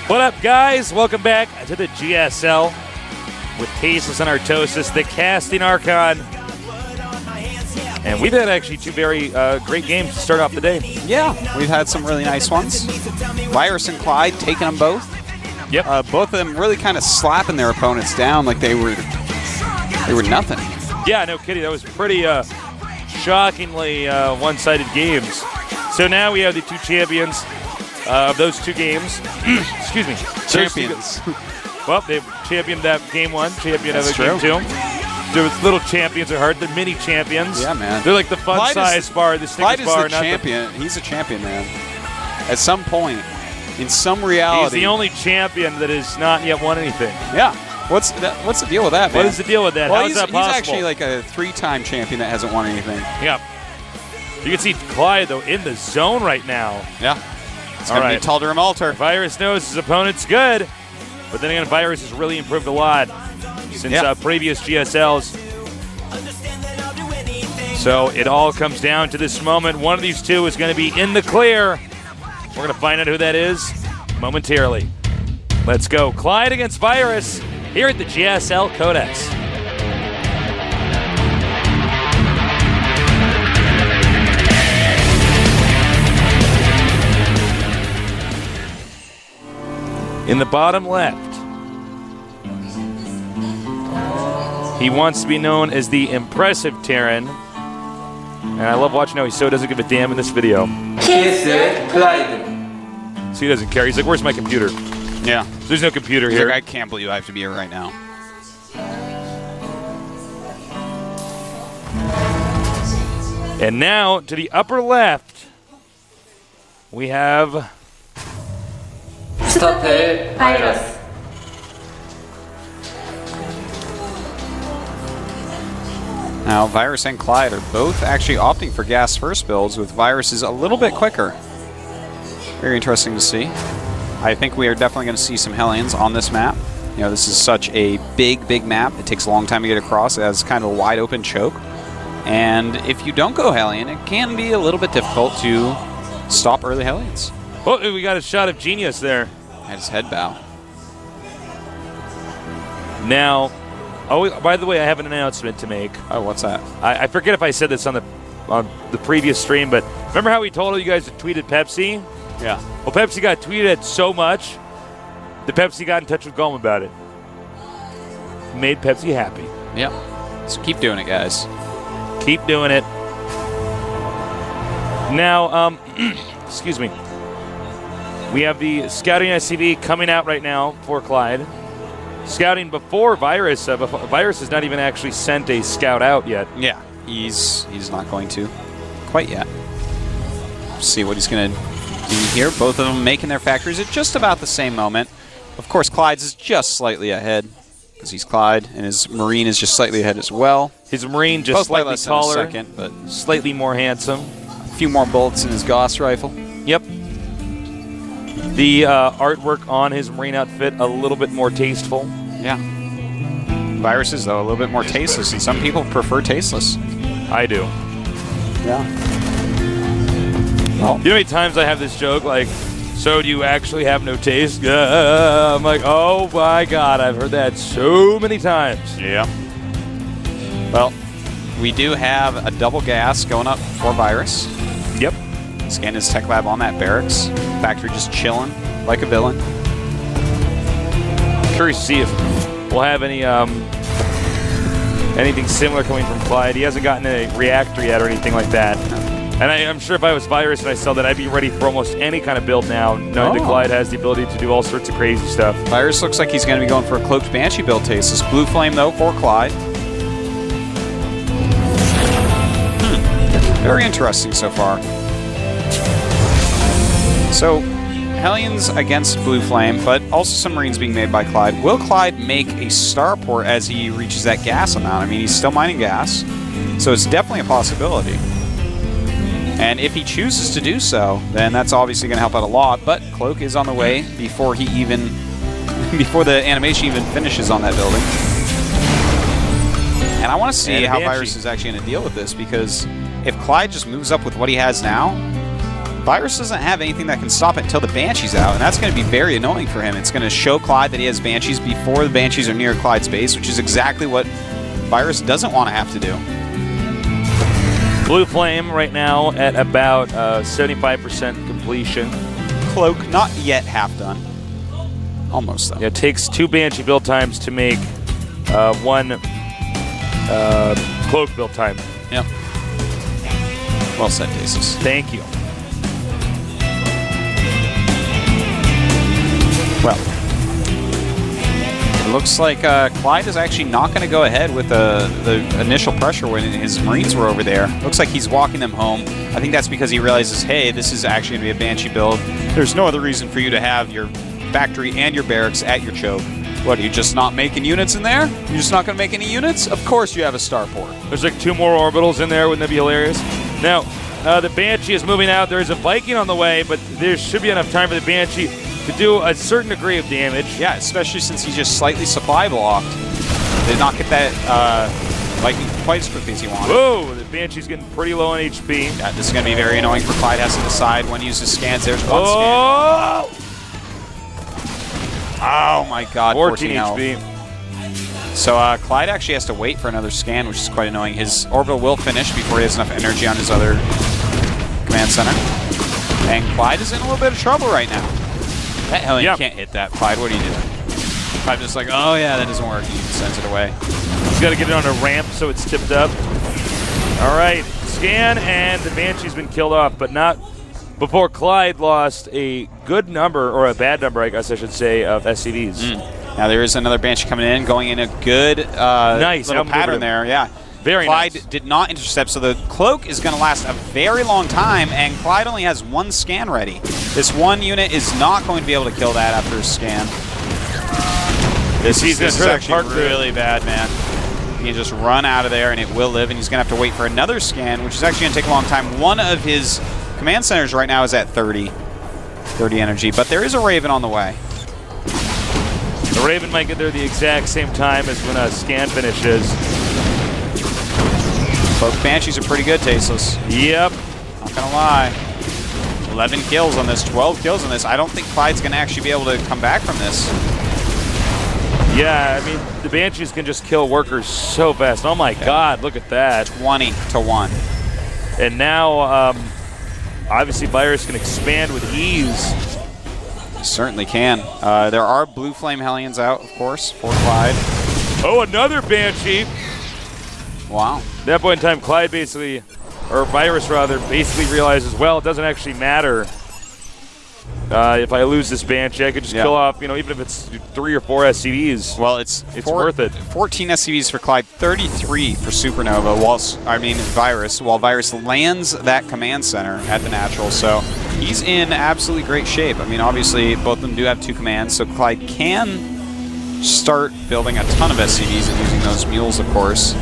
What up, guys? Welcome back to the GSL with Tasteless and Artosis, the casting Archon. And we've had actually two very great games to start off the day. Yeah, we've had some really nice ones. Virus and Clide taking them both. Yep. Both of them really kind of slapping their opponents down like they were nothing. Yeah, no kidding. That was pretty shockingly one-sided games. So now we have the two champions of those two games. Excuse me. Champions. Well, they've championed that game one, champion of game two. The little champions are hard. They're mini champions. Yeah, man. They're like the fun size bar, the Snickers bar. Clyde is the champion. He's a champion, man. At some point, in some reality. He's the only champion that has not yet won anything. Yeah. What's the deal with that, man? What is the deal with that? Well, How is that possible? He's actually like a 3-time champion that hasn't won anything. Yeah. You can see Clide, though, in the zone right now. Yeah. It's going to be Tal'Darim Altar. Virus knows his opponent's good, but then again, Virus has really improved a lot since previous GSLs. So it all comes down to this moment. One of these two is going to be in the clear. We're going to find out who that is momentarily. Let's go. Clide against Virus here at the GSL Codex. In the bottom left, he wants to be known as the impressive Terran. And I love watching how he so doesn't give a damn in this video. GSL Clide. So he doesn't care. He's like, where's my computer? Yeah. There's no computer here. Like, I can't believe I have to be here right now. And now, to the upper left, we have... Virus. Now, Virus and Clide are both actually opting for gas first builds, with Virus is a little bit quicker. Very interesting to see. I think we are definitely going to see some Hellions on this map. You know, this is such a big map. It takes a long time to get across. It has kind of a wide open choke. And if you don't go Hellion, it can be a little bit difficult to stop early Hellions. Oh, we got a shot of Genius there. At his head bow. Now, oh, by the way, I have an announcement to make. Oh, what's that? I forget if I said this on the previous stream, but remember how we told all you guys to tweet at Pepsi? Yeah. Well, Pepsi got tweeted at so much that Pepsi got in touch with GOM about it. Made Pepsi happy. Yep. So keep doing it, guys. Keep doing it. Now, excuse me. We have the Scouting SCV coming out right now for Clide. Scouting before Virus. Virus has not even actually sent a scout out yet. Yeah, he's not going to quite yet. See what he's going to do here. Both of them making their factories at just about the same moment. Of course, Clyde's is just slightly ahead because he's Clide, and his Marine is just slightly ahead as well. His Marine just both slightly taller, second, but slightly more handsome. A few more bullets in his Gauss rifle. Yep. The artwork on his Marine outfit a little bit more tasteful. Yeah. Viruses, though, a little bit more tasteless, and some people prefer tasteless. I do. Yeah. Well, you know how many times I have this joke, like, so do you actually have no taste? I'm like, oh my god, I've heard that so many times. Yeah. Well, we do have a double gas going up for Virus. Yep. Scan his tech lab on that barracks. Factory just chilling like a villain. Curious to see if we'll have any anything similar coming from Clide. He hasn't gotten a reactor yet or anything like that. And I'm sure if I was Virus and I saw that, I'd be ready for almost any kind of build now, knowing that Clide has the ability to do all sorts of crazy stuff. Virus looks like he's going to be going for a Cloaked Banshee build tasteless. Blue Flame, though, for Clide. Very interesting so far. So, Hellions against Blue Flame, but also some Marines being made by Clide. Will Clide make a starport as he reaches that gas amount? I mean, he's still mining gas, so it's definitely a possibility. And if he chooses to do so, then that's obviously going to help out a lot, but Cloak is on the way before he even... before the animation even finishes on that building. And I want to see how Virus is actually going to deal with this, because if Clide just moves up with what he has now, Virus doesn't have anything that can stop it until the Banshee's out, and that's going to be very annoying for him. It's going to show Clide that he has Banshees before the Banshees are near Clyde's base, which is exactly what Virus doesn't want to have to do. Blue Flame right now at about 75% completion. Cloak, not yet half done. Almost, though. Yeah, it takes 2 Banshee build times to make 1 Cloak build time. Yep. Well said, Daces. Thank you. Well, it looks like Clide is actually not going to go ahead with the initial pressure when his Marines were over there. Looks like he's walking them home. I think that's because he realizes, hey, this is actually going to be a Banshee build. There's no other reason for you to have your factory and your barracks at your choke. What, are you just not making units in there? You're just not going to make any units? Of course you have a starport. There's like 2 more orbitals in there. Wouldn't that be hilarious? Now, the Banshee is moving out. There is a Viking on the way, but there should be enough time for the Banshee to do a certain degree of damage. Yeah, especially since he's just slightly supply blocked. Did not get that Viking quite as quickly as he wanted. Whoa, the Banshee's getting pretty low on HP. Yeah, this is going to be very annoying for Clide. Has to decide when to use his scans. There's one scan. Oh my god, 14 health. HP. So Clide actually has to wait for another scan, which is quite annoying. His orbital will finish before he has enough energy on his other command center. And Clide is in a little bit of trouble right now. That Hellion can't hit that, Clide. What are you doing? Clide's just like, oh yeah, that doesn't work. He sends it away. He's got to get it on a ramp so it's tipped up. All right, scan, and the Banshee's been killed off, but not before Clide lost a good number, or a bad number, I guess I should say, of SCVs. Now there is another Banshee coming in, going in a good nice little pattern there. Yeah. Very Clide nice. did not intercept, so the Cloak is going to last a very long time, and Clide only has 1 scan ready. This 1 unit is not going to be able to kill that after a scan. This is actually really bad, man. He can just run out of there, and it will live, and he's going to have to wait for another scan, which is actually going to take a long time. One of his command centers right now is at 30 energy, but there is a Raven on the way. The Raven might get there the exact same time as when a scan finishes. Both Banshees are pretty good, Tasteless. Yep. Not gonna lie. 11 kills on this, 12 kills on this. I don't think Clyde's gonna actually be able to come back from this. Yeah, I mean, the Banshees can just kill workers so fast. Oh my god, look at that. 20 to 1. And now, obviously, Virus can expand with ease. Certainly can. There are Blue Flame Hellions out, of course, for Clide. Oh, another Banshee. Wow. At that point in time, Clide basically, or Virus rather, basically realizes, well, it doesn't actually matter if I lose this Banshee. I could just kill off, you know, even if it's 3 or 4 SCVs. Well, it's worth it. 14 SCVs for Clide, 33 for Supernova, Virus, while Virus lands that command center at the natural. So he's in absolutely great shape. I mean, obviously, both of them do have 2 commands, so Clide can start building a ton of SCVs and using those mules, of course.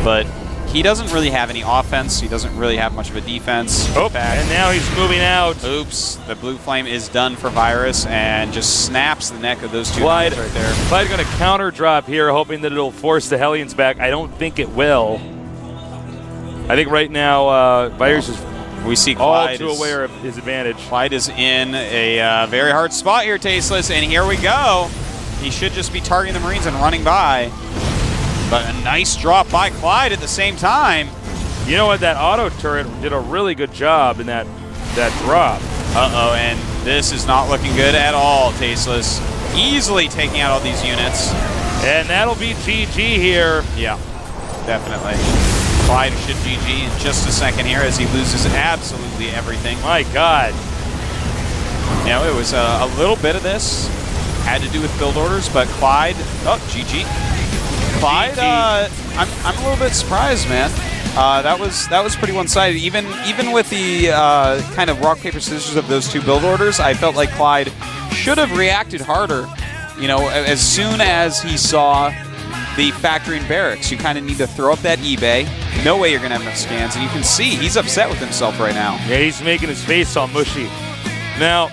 But he doesn't really have any offense. He doesn't really have much of a defense. Oh, and now he's moving out. Oops. The Blue Flame is done for Virus and just snaps the neck of those 2 Clide right there. Clyde's going to counter drop here, hoping that it'll force the Hellions back. I don't think it will. I think right now Virus is we see Clide all too aware of his advantage. Clide is in a very hard spot here, Tasteless, and here we go. He should just be targeting the Marines and running by. But a nice drop by Clide at the same time. You know what? That auto turret did a really good job in that drop. Uh-oh, and this is not looking good at all, Tasteless. Easily taking out all these units. And that'll be GG here. Yeah, definitely. Clide should GG in just a second here as he loses absolutely everything. My God. You know, it was a little bit of this. Had to do with build orders, but Clide, GG. Clyde, I'm a little bit surprised, man. That was pretty one-sided. Even with the kind of rock paper scissors of those 2 build orders, I felt like Clyde should have reacted harder. You know, as soon as he saw the factory and barracks, you kind of need to throw up that eBay. No way you're gonna have enough scans, and you can see he's upset with himself right now. Yeah, he's making his face all mushy. Now,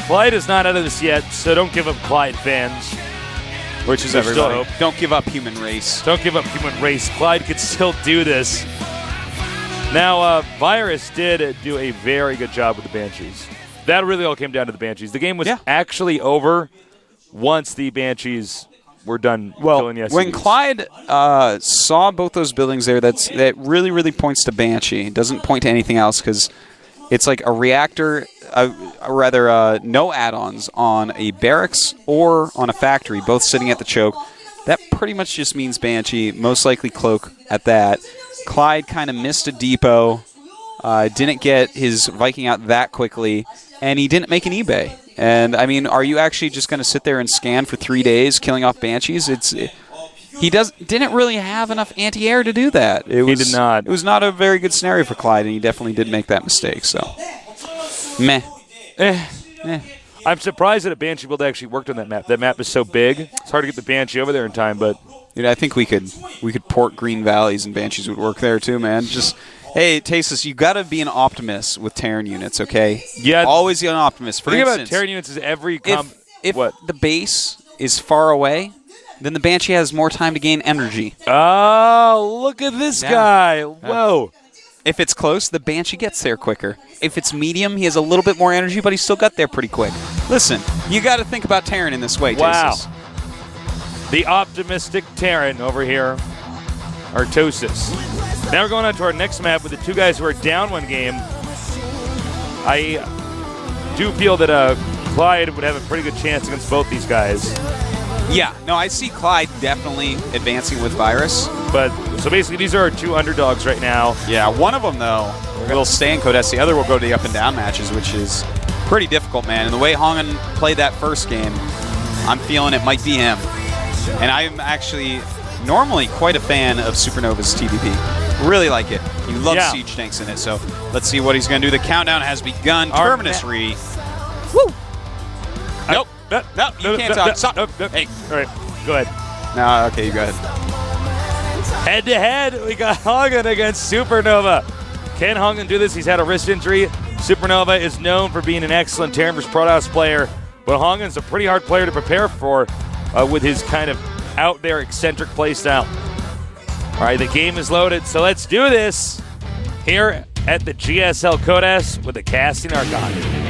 Clyde is not out of this yet, so don't give up, Clyde fans. Which is everybody. Don't give up human race. Don't give up human race. Clyde could still do this. Now, Virus did do a very good job with the Banshees. That really all came down to the Banshees. The game was actually over once the Banshees were done killing the SCVs. When Clide saw both those buildings there, that really, really points to Banshee. It doesn't point to anything else because it's like a reactor, no add-ons on a barracks or on a factory, both sitting at the choke. That pretty much just means Banshee, most likely Cloak at that. Clide kind of missed a depot, didn't get his Viking out that quickly, and he didn't make an eBay. And, I mean, are you actually just going to sit there and scan for 3 days, killing off Banshees? He didn't really have enough anti-air to do that. He did not. It was not a very good scenario for Clide, and he definitely did make that mistake. So, meh. I'm surprised that a Banshee build actually worked on that map. That map is so big. It's hard to get the Banshee over there in time, but... Dude, I think we could port Green Valleys and Banshees would work there too, man. Just... Hey, Tasteless, you got to be an optimist with Terran units, okay? Yeah. Always be an optimist. For instance, about Terran units is every... If the base is far away, then the Banshee has more time to gain energy. Oh, look at this guy. Whoa. If it's close, the Banshee gets there quicker. If it's medium, he has a little bit more energy, but he still got there pretty quick. Listen, you got to think about Terran in this way, Tasteless. The optimistic Terran over here, Artosis. Now we're going on to our next map with the two guys who are down one game. I do feel that Clide would have a pretty good chance against both these guys. Yeah, no, I see Clide definitely advancing with Virus. But so basically, these are our two underdogs right now. Yeah, one of them though will stay in Codes. The other will go to the up and down matches, which is pretty difficult, man. And the way Hongan played that first game, I'm feeling it might be him. And I'm actually normally quite a fan of Supernova's TVP. Really like it. He loves siege tanks in it. So let's see what he's going to do. The countdown has begun. Terminus re. Woo! Nope. Nope. You can't talk. Stop. Hey. All right. Go ahead. No, okay, you go ahead. Head-to-head, we got Hongan against Supernova. Can Hongan do this? He's had a wrist injury. Supernova is known for being an excellent Terran vs. Protoss player, but Hongan's a pretty hard player to prepare for with his kind of out there eccentric play style. All right, the game is loaded, so let's do this here at the GSL Codes with the Casting Archon.